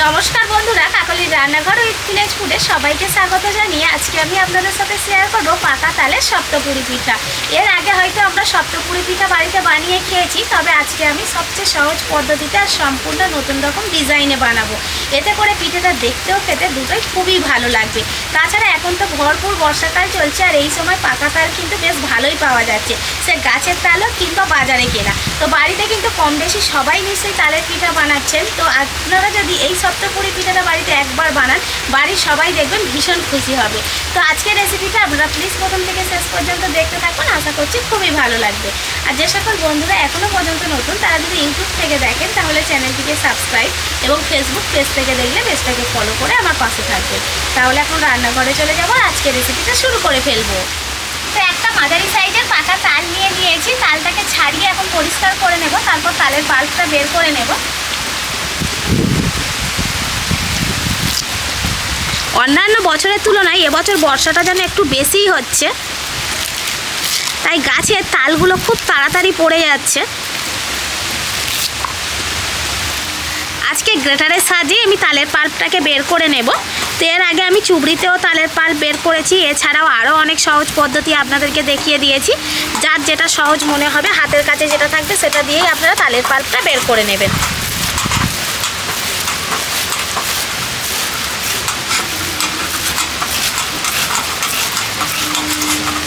নমস্কার বন্ধুরা, কাকলির রান্নাঘর উইথ ভিলেজ ফুডে সবাইকে স্বাগত জানিয়ে আজকে আমি আপনাদের সাথে শেয়ার করবো পাকা তালের সপ্তপুরি পিঠা। এর আগে হয়তো আমরা সপ্তপুরি পিঠা বাড়িতে বানিয়ে খেয়েছি, তবে আজকে আমি সবচেয়ে সহজ পদ্ধতিতে আর সম্পূর্ণ নতুন রকম ডিজাইনে বানাবো। এতে করে পিঠাটা দেখতেও খেতে দুটোই খুবই ভালো লাগবে। তাছাড়া এখন তো ভরপুর বর্ষাকাল চলছে, আর এই সময় পাকা তাল কিন্তু বেশ ভালোই পাওয়া যাচ্ছে, সে গাছের তালও কিংবা বাজারে কেনা। তো বাড়িতে কিন্তু কম বেশি সবাই নিশ্চয়ই তালের পিঠা বানাচ্ছেন। তো আপনারা যদি এই সপ্তপুরি পিঠাটা বাড়িতে একবার বানান, বাড়ির সবাই দেখবেন ভীষণ খুশি হবে। তো আজকের রেসিপিটা আপনারা প্লিজ প্রথম থেকে শেষ পর্যন্ত দেখতে থাকুন, আশা করছি খুবই ভালো লাগবে। আর যে সকল বন্ধুরা এখনও পর্যন্ত নতুন, তারা যদি ইউটিউব থেকে দেখেন তাহলে চ্যানেলটিকে সাবস্ক্রাইব এবং ফেসবুক পেজ থেকে দেখলে পেজটাকে ফলো করে আমার পাশে থাকবে। তাহলে এখন রান্নাঘরে চলে যাবো, আজকের রেসিপিটা শুরু করে ফেলবো। তো একটা মাঝারি সাইজের পাকা তাল নিয়ে নিয়েছি, তালটাকে ছাড়িয়ে এখন পরিষ্কার করে নেব, তারপর তালের পাল্পটা বের করে নেব। অন্যান্য বছরের তুলনায় এবছর বর্ষাটা যেন একটু বেশিই হচ্ছে, তাই গাছের তালগুলো খুব তাড়াতাড়ি পড়ে যাচ্ছে। আজকে গ্রেটারের সাহায্যে আমি তালের পাল্পটাকে বের করে নেব। তো এর আগে আমি চুবড়িতেও তালের পাল্প বের করেছি, এছাড়াও আরও অনেক সহজ পদ্ধতি আপনাদেরকে দেখিয়ে দিয়েছি। যার যেটা সহজ মনে হবে, হাতের কাছে যেটা থাকবে সেটা দিয়েই আপনারা তালের পাল্পটা বের করে নেবেন।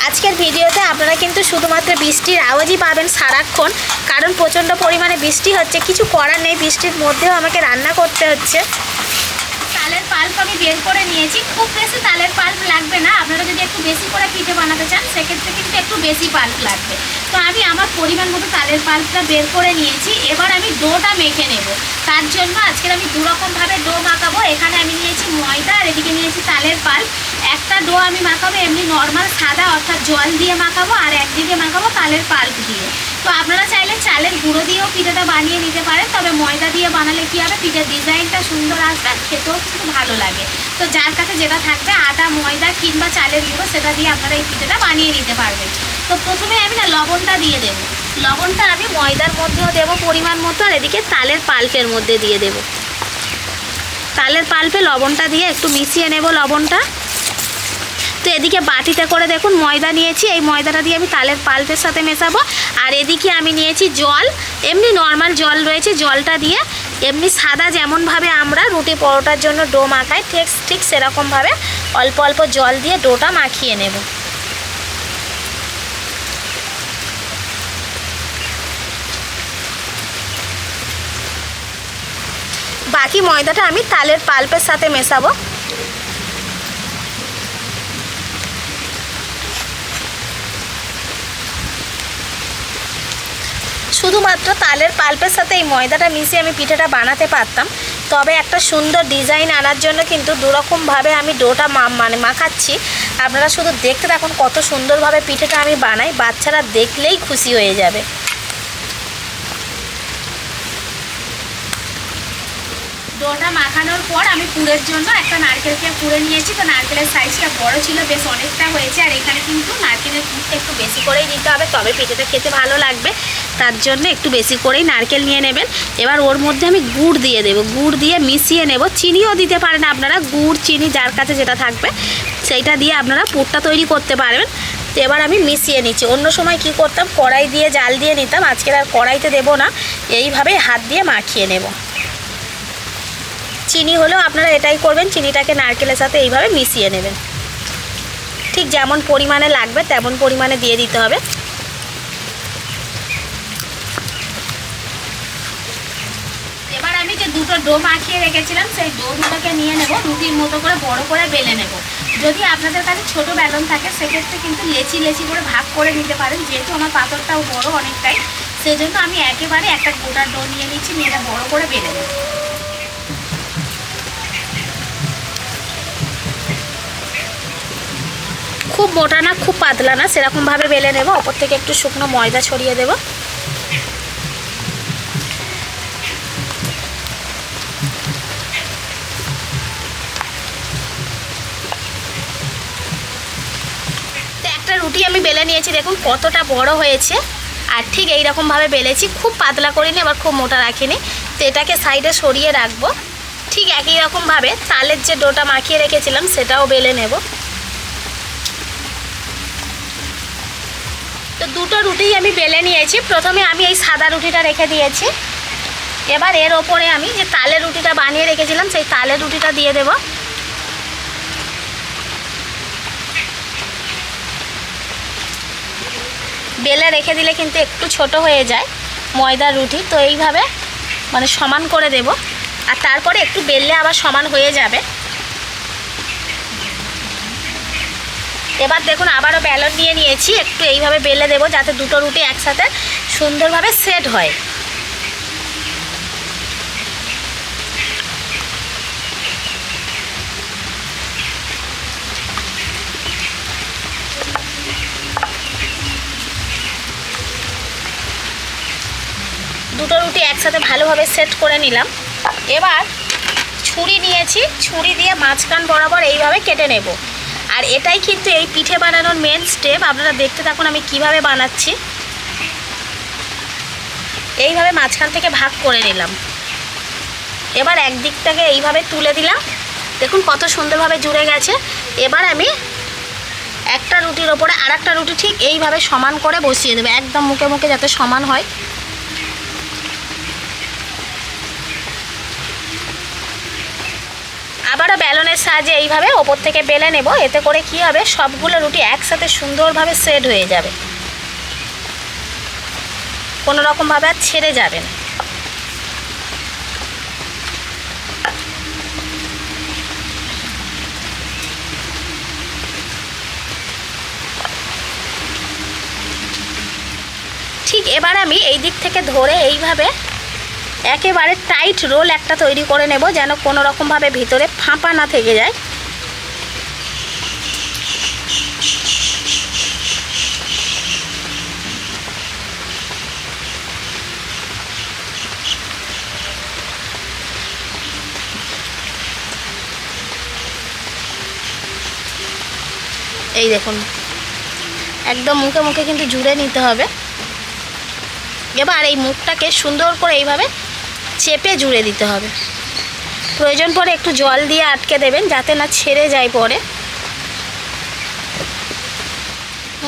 আজকের ভিডিওতে আপনারা কিন্তু শুধুমাত্র বৃষ্টির আওয়াজই পাবেন সারাক্ষণ, কারণ প্রচণ্ড পরিমাণে বৃষ্টি হচ্ছে। কিছু করার নেই, বৃষ্টির মধ্যেও আমাকে রান্না করতে হচ্ছে। তালের পাল্প আমি বের করে নিয়েছি, খুব বেশি তালের পাল্প লাগবে না। আপনারা যদি একটু বেশি করে পিঠে বানাতে চান সেক্ষেত্রে কিন্তু একটু বেশি পাল্প লাগবে। তো আমি আমার পরিমাণ মতো তালের পাল্পটা বের করে নিয়েছি। এবার আমি ডোটা মেখে নেব। তার জন্য আজকের আমি দুরকমভাবে ডো মাখাবো। এখানে আমি নিয়েছি ময়দা, আর এদিকে নিয়েছি তালের পাল্প। একটা ডো আমি মাখাবো এমনি নর্মাল সাদা, অর্থাৎ জল দিয়ে মাখাবো, আর একদিকে মাখাবো তালের পাল্প দিয়ে। তো আপনারা চাইলে চালের গুঁড়ো দিয়েও পিঠাটা বানিয়ে নিতে পারেন, তবে ময়দা দিয়ে বানালে কী হবে, পিঠার ডিজাইনটা সুন্দর আসবে আর খেতেও কিন্তু ভালো লাগে। তো যার কাছে যেটা থাকবে, আটা, ময়দা কিংবা চালের গুঁড়ো, সেটা দিয়ে আপনারা এই পিঠাটা বানিয়ে নিতে পারবেন। তো প্রথমে আমি লবণটা দিয়ে দেবো। লবণটা আমি ময়দার মধ্যেও দেবো পরিমাণ মতো, আর এদিকে তালের পাল্পের মধ্যে দিয়ে দেবো। তালের পাল্পে লবণটা দিয়ে একটু মিশিয়ে নেব লবণটা। তো এদিকে বাটিতে করে দেখুন ময়দা নিয়েছি, এই ময়দাটা দিয়ে আমি তালের পাল্পের সাথে মেশাবো। আর এদিকে আমি নিয়েছি জল, এমনি নর্মাল জল রয়েছে, জলটা দিয়ে এমনি সাদা যেমনভাবে আমরা রুটি পরোটার জন্য ডো মাখাই ঠিক সেরকমভাবে অল্প অল্প জল দিয়ে ডোটা মাখিয়ে নেব। বাকি ময়দাটা আমি তালের পাল্পের সাথে মেশাবো। শুধুমাত্র তালের পাল্পের সাথে এই ময়দাটা মিশিয়ে আমি পিঠাটা বানাতে পারতাম, তবে একটা সুন্দর ডিজাইন আনার জন্য কিন্তু দুরকমভাবে আমি ডোটা মাখাচ্ছি। আপনারা শুধু দেখতে থাকুন কত সুন্দরভাবে পিঠাটা আমি বানাই, বাচ্চারা দেখলেই খুশি হয়ে যাবে। ডোটা মাখানোর পর আমি পুরের জন্য একটা নারকেলকে পুড়ে নিয়েছি। তো নারকেলের সাইজটা বড় ছিল, বেশ অনেকটা হয়েছে। আর এখানে কিন্তু নারকেলের পুরটা একটু বেশি করেই দিতে হবে, তবে পিঠেটা খেতে ভালো লাগবে। তার জন্য একটু বেশি করেই নারকেল নিয়ে নেবেন। এবার ওর মধ্যে আমি গুড় দিয়ে দেবো, গুড় দিয়ে মিশিয়ে নেব। চিনিও দিতে পারেন আপনারা, গুড় চিনি যার কাছে যেটা থাকবে সেইটা দিয়ে আপনারা পুরটা তৈরি করতে পারবেন। তো এবার আমি মিশিয়ে নিচ্ছি। অন্য সময় কি করতাম, কড়াই দিয়ে জাল দিয়ে নিতাম, আজকে আর কড়াইতে দেবো না, এইভাবে হাত দিয়ে মাখিয়ে নেব। চিনি হলেও আপনারা এটাই করবেন, চিনিটাকে নারকেলের সাথে এইভাবে মিশিয়ে নেবেন। ঠিক যেমন পরিমাণে লাগবে তেমন পরিমাণে দিয়ে দিতে হবে। এবার আমি যে দুটো ডো মাখিয়ে রেখেছিলাম সেই ডো দুটোকে নিয়ে নেব, রুটির মতো করে বড় করে বেলে নেব। যদি আপনাদের কাছে ছোটো বেলন থাকে সেক্ষেত্রে কিন্তু লেচি লেচি করে ভাগ করে নিতে পারেন। যেহেতু আমার পাথরটাও বড় অনেকটাই, সেজন্য আমি একেবারে একটা গোটা ডো নিয়ে নিচ্ছি, নিয়ে বড় করে বেলে নেব। খুব মোটা না খুব পাতলা না, সেরকমভাবে বেলে নেব। ওপর থেকে একটু শুকনো ময়দা ছড়িয়ে দেব। তো একটা রুটি আমি বেলে নিয়েছি, দেখুন কতটা বড় হয়েছে। আর ঠিক এই রকম ভাবে বেলেছি, খুব পাতলা করিনি আবার খুব মোটা রাখিনি। তো এটাকে সাইডে সরিয়ে রাখবো। ঠিক একই রকমভাবে তালের যে ডোটা মাখিয়ে রেখেছিলাম সেটাও বেলে নেব। তো দুটো রুটি আমি বেলে নিয়েছি। প্রথমে আমি এই সাদা রুটিটা রেখে দিয়েছি। এবার এর ওপরে আমি যে তালের রুটিটা বানিয়ে রেখেছিলাম সেই তালের রুটিটা দিয়ে দেব। বেলে রেখে দিলে কিন্তু একটু ছোট হয়ে যায় ময়দার রুটি, তো এইভাবে মানে সমান করে দেব। আর তারপরে একটু বেললে আবার সমান হয়ে যাবে। এবার দেখুন আবারও বেলন নিয়ে নিয়েছি, একটু এইভাবে বেলে দেব যাতে দুটো রুটি একসাথে সুন্দরভাবে সেট হয়। দুটো রুটি একসাথে ভালোভাবে সেট করে নিলাম। এবার ছুরি নিয়েছি, ছুরি দিয়ে মাঝখান বরাবর এইভাবে কেটে নেব। আর এটাই কিন্তু এই পিঠে বানানোর মেন স্টেপ। আপনারা দেখতে থাকুন আমি কিভাবে বানাচ্ছি। এইভাবে মাঝখান থেকে ভাগ করে নিলাম। এবার একদিকটাকে এইভাবে তুলে দিলাম, দেখুন কত সুন্দরভাবে জুড়ে গেছে। এবার আমি একটা রুটির ওপরে আর একটা রুটি ঠিক এইভাবে সমান করে বসিয়ে দেবো, একদম মুখে মুখে যাতে সমান হয়। আবারও বেলনের সাহায্যে এইভাবে ওপর থেকে বেলে নেব। এতে করে কি হবে, সবগুলো রুটি একসাথে সুন্দরভাবে সেট হয়ে যাবে, কোনো রকমভাবে আর ছেড়ে যাবে না। ঠিক এবার আমি এই দিক থেকে ধরে এইভাবে একেবারে টাইট রোল একটা তৈরি করে নেব, যেন কোনো রকমভাবে ভিতরে ফাঁপা না থেকে যায়। এই দেখুন একদম মুখে মুখে কিন্তু জুড়ে নিতে হবে। এবার এই মুখটাকে সুন্দর করে এইভাবে চেপে জুড়ে দিতে হবে। প্রয়োজন পড়ে একটু জল দিয়ে আটকে দেবেন যাতে না ছেড়ে যায় পরে।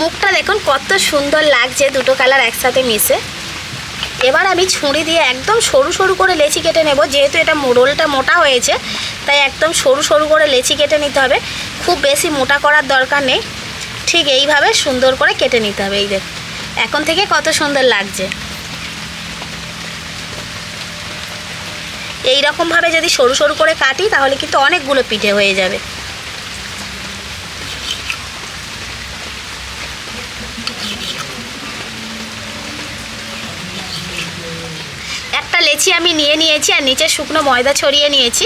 মুখটা দেখুন কত সুন্দর লাগছে দুটো কালার একসাথে মিশে। এবার আমি ছুরি দিয়ে একদম সরু সরু করে লেচি কেটে নেব। যেহেতু এটা রোলটা মোটা হয়েছে তাই একদম সরু সরু করে লেচি কেটে নিতে হবে, খুব বেশি মোটা করার দরকার নেই। ঠিক এইভাবে সুন্দর করে কেটে নিতে হবে। এই দেখুন এখন থেকে কত সুন্দর লাগছে। এই রকমভাবে যদি সরু সরু করে কাটি তাহলে কিন্তু অনেকগুলো পিঠে হয়ে যাবে। একটা লেচি আমি নিয়ে নিয়েছি আর নিচে শুকনো ময়দা ছড়িয়ে নিয়েছি।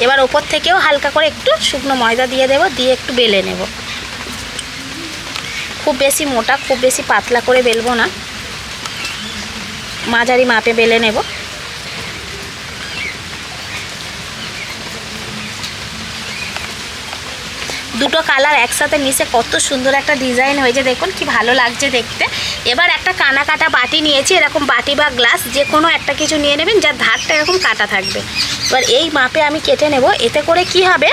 এবার ওপর থেকেও হালকা করে একটু শুকনো ময়দা দিয়ে দেব, দিয়ে একটু বেলে নেব। খুব বেশি মোটা খুব বেশি পাতলা করে বেলবো না, মাঝারি মাপে বেলে নেব। দুটো কালার একসাথে মিশে কত সুন্দর একটা ডিজাইন হয়েছে, দেখুন কি ভালো লাগছে দেখতে। এবার একটা কানা কাটা বাটি নিয়েছি, এরকম বাটি বা গ্লাস যে কোনো একটা কিছু নিয়ে নেবেন যার ধারটা এরকম কাটা থাকবে। এবার এই মাপে আমি কেটে নেব। এতে করে কি হবে,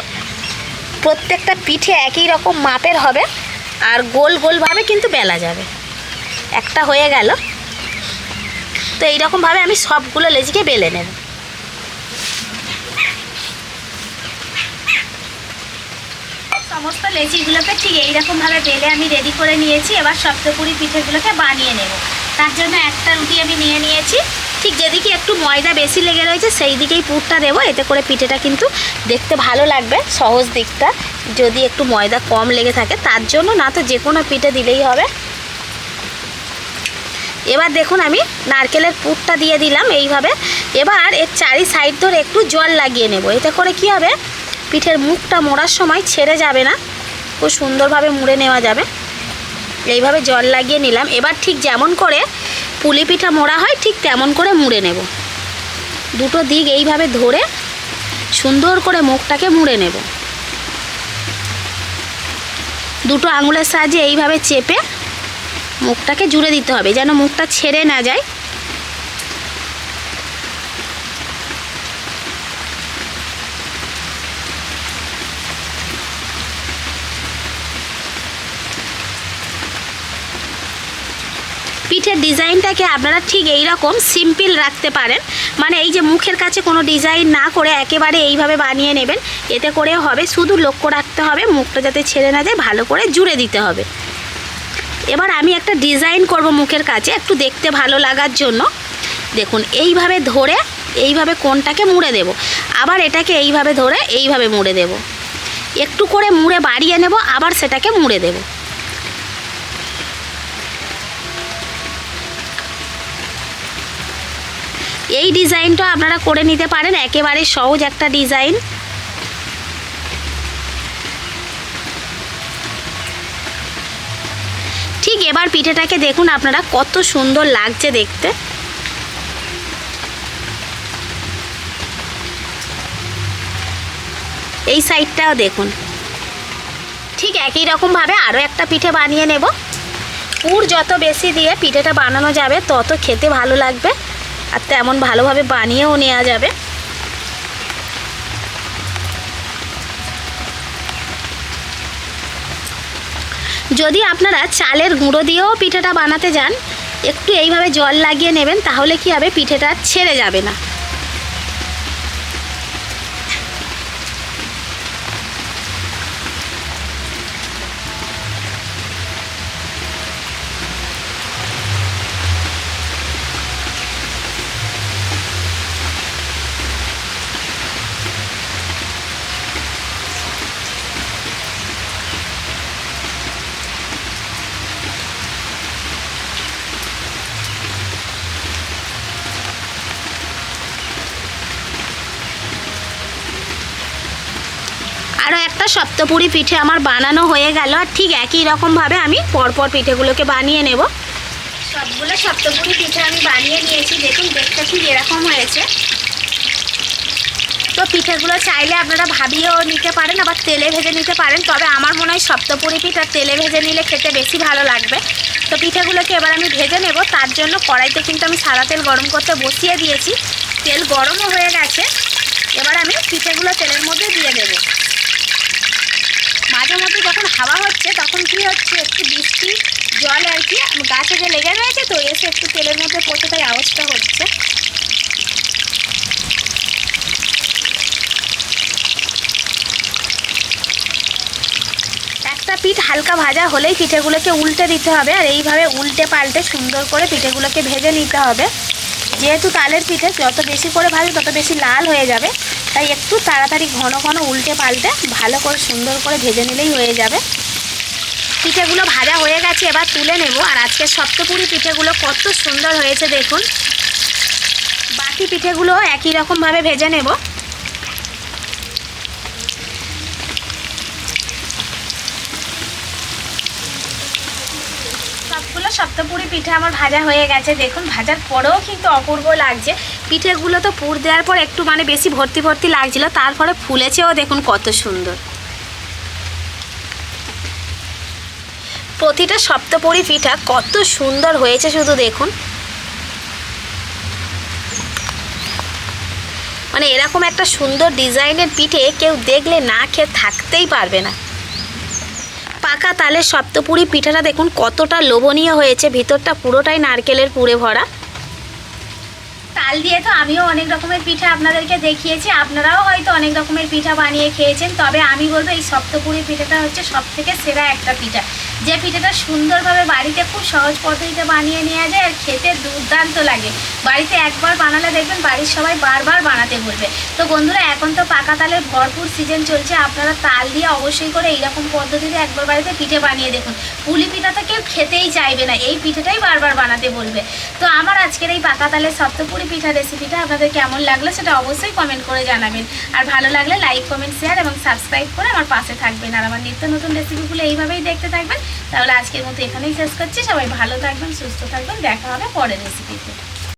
প্রত্যেকটা পিঠে একই রকম মাপের হবে আর গোল গোলভাবে কিন্তু বেলা যাবে। একটা হয়ে গেল। তো এইরকমভাবে আমি সবগুলো লেচিকে বেলে নেব। সমস্ত লেচিগুলোকে ঠিক এইরকমভাবে বেলে আমি রেডি করে নিয়েছি। এবার সপ্তপুরি পিঠেগুলোকে বানিয়ে নেব। তার জন্য একটা রুটি আমি নিয়ে নিয়েছি। ঠিক যেদিকে একটু ময়দা বেশি লেগে রয়েছে সেই দিকেই পুরটা দেবো, এতে করে পিঠেটা কিন্তু দেখতে ভালো লাগবে। সহজ দিকটা যদি একটু ময়দা কম লেগে থাকে তার জন্য, না তো যে কোনো পিঠে দিলেই হবে। এবার দেখুন আমি নারকেলের পুরটা দিয়ে দিলাম এইভাবে। এবার এর চারি সাইড ধরে একটু জল লাগিয়ে নেব। এতে করে কি হবে, পিঠের মুখটা মোড়ার সময় ছেড়ে যাবে না, খুব সুন্দরভাবে মুড়ে নেওয়া যাবে। এইভাবে জল লাগিয়ে নিলাম। এবার ঠিক যেমন করে পুলি পিঠা মোড়া হয় ঠিক তেমন করে মুড়ে নেব। দুটো দিক এইভাবে ধরে সুন্দর করে মুখটাকে মুড়ে নেব। দুটো আঙুলের সাহায্যে এইভাবে চেপে মুখটাকে জুড়ে দিতে হবে যেন মুখটা ছেড়ে না যায়। পিঠের ডিজাইনটাকে আপনারা ঠিক এই রকম সিম্পল রাখতে পারেন, মানে এই যে মুখের কাছে কোনো ডিজাইন না করে একেবারে এইভাবে বানিয়ে নেবেন, এতে করেও হবে। শুধু লক্ষ্য রাখতে হবে মুখটা যাতে ছেড়ে না যায়, ভালো করে জুড়ে দিতে হবে। এবার আমি একটা ডিজাইন করব মুখের কাছে একটু দেখতে ভালো লাগার জন্য। দেখুন এইভাবে ধরে এইভাবে কোণটাকে মুড়ে দেব, আবার এটাকে এইভাবে ধরে এইভাবে মুড়ে দেব, একটু করে মুড়ে বাড়িয়ে নেব, আবার সেটাকে মুড়ে দেব। এই ডিজাইনটা আপনারা করে নিতে পারেন, একেবারে সহজ একটা ডিজাইন। ঠিক এবার পিঠেটাকে দেখুন আপনারা কত সুন্দর লাগছে দেখতে। এই সাইডটাও দেখুন, ঠিক একই রকমভাবে আরও একটা পিঠে বানিয়ে নেব। পুর যত বেশি দিয়ে পিঠেটা বানানো যাবে তত খেতে ভালো লাগবে, আর তেমন ভালোভাবে বানিয়েও নেওয়া যাবে। যদি আপনারা চালের গুঁড়ো দিয়েও পিঠেটা বানাতে যান, একটু এইভাবে জল লাগিয়ে নেবেন, তাহলে কি হবে পিঠেটা ছেড়ে যাবে না। আরও একটা সপ্তপুরি পিঠে আমার বানানো হয়ে গেল, আর ঠিক একই রকমভাবে আমি পরপর পিঠেগুলোকে বানিয়ে নেব। সবগুলো সপ্তপুরি পিঠে আমি বানিয়ে নিয়েছি, দেখুন দেখতে ঠিক এরকম হয়েছে। তো পিঠেগুলো চাইলে আপনারা ভাবিয়েও নিতে পারেন, আবার তেলে ভেজে নিতে পারেন, তবে আমার মনে হয় সপ্তপুরি পিঠা তেলে ভেজে নিলে খেতে বেশি ভালো লাগবে। তো পিঠেগুলোকে এবার আমি ভেজে নেব, তার জন্য কড়াইতে কিন্তু আমি সাদা তেল গরম করতে বসিয়ে দিয়েছি, তেল গরমও হয়ে গেছে। এবার আমি পিঠেগুলো তেলের মধ্যে দিয়ে দেব। মাঝে মধ্যে যখন হাওয়া হচ্ছে তখন কি হচ্ছে, একটু বৃষ্টি জল আর কি গাছে যে লেগে রয়েছে, তো এসে একটু তেলের মধ্যে পড়তে, তাই আওয়াজটা হচ্ছে। একটা পিঠ হালকা ভাজা হলেই পিঠেগুলোকে উল্টে দিতে হবে, আর এইভাবে উল্টে পাল্টে সুন্দর করে পিঠেগুলোকে ভেজে নিতে হবে। যেহেতু তালের পিঠে যত বেশি করে ভাজবে তত বেশি লাল হয়ে যাবে, তাই একটু তাড়াতাড়ি ঘন ঘন উল্টে পাল্টে ভালো করে সুন্দর করে ভেজে নিলেই হয়ে যাবে। পিঠেগুলো ভাজা হয়ে গেছে, এবার তুলে নেব। আর আজকে সপ্তপুরি পিঠেগুলো কত সুন্দর হয়েছে দেখুন। বাকি পিঠেগুলো একই রকমভাবে ভেজে নেব। সবগুলো সপ্তপুরি পিঠে আমার ভাজা হয়ে গেছে দেখুন, ভাজার পরেও কিন্তু অপূর্ব লাগছে। পিঠেগুলো তো পুর দেওয়ার পর একটু মানে বেশি ভর্তি ভর্তি লাগছিল, তারপরে ফুলেছেও দেখুন কত সুন্দর। প্রতিটা সপ্তপুরি পিঠা কত সুন্দর হয়েছে শুধু দেখুন। মানে এরকম একটা সুন্দর ডিজাইনের পিঠে কেউ দেখলে না খেয়ে থাকতেই পারবে না। পাকা তালের সপ্তপুরি পিঠাটা দেখুন কতটা লোভনীয় হয়েছে, ভিতরটা পুরোটাই নারকেলের পুরে ভরা। তাল দিয়ে তো আমিও অনেক রকমের পিঠা আপনাদেরকে দেখিয়েছি, আপনারাও হয়তো অনেক রকমের পিঠা বানিয়ে খেয়েছেন, তবে আমি বলবো এই সপ্তপুরি পিঠাটা হচ্ছে সবথেকে সেরা একটা পিঠা, যে পিঠাটা সুন্দরভাবে বাড়িতে খুব সহজ পদ্ধতিতে বানিয়ে নেওয়া যায়, আর খেতে দুর্দান্ত লাগে। বাড়িতে একবার বানালে দেখবেন বাড়ির সবাই বারবার বানাতে বলবে। তো বন্ধুরা, এখন তো পাকা তালের ভরপুর সিজন চলছে, আপনারা তাল দিয়ে অবশ্যই করে এইরকম পদ্ধতিতে একবার বাড়িতে পিঠে বানিয়ে দেখুন। পুলি পিঠা তো কেউ খেতেই চাইবে না, এই পিঠেটাই বারবার বানাতে বলবে। তো আমার আজকের এই পাকা তালের সপ্তপুরি পিঠা রেসিপিটা আপনাদের কেমন লাগলো সেটা অবশ্যই কমেন্ট করে জানাবেন, আর ভালো লাগলে লাইক কমেন্ট শেয়ার এবং সাবস্ক্রাইব করে আমার পাশে থাকবেন, আর আমার নিত্য নতুন রেসিপিগুলো এইভাবেই দেখতে থাকবেন। তাহলে আজকের মতো এখানেই শেষ করছি। সবাই ভালো থাকবেন, সুস্থ থাকবেন, দেখা হবে পরের রেসিপিতে।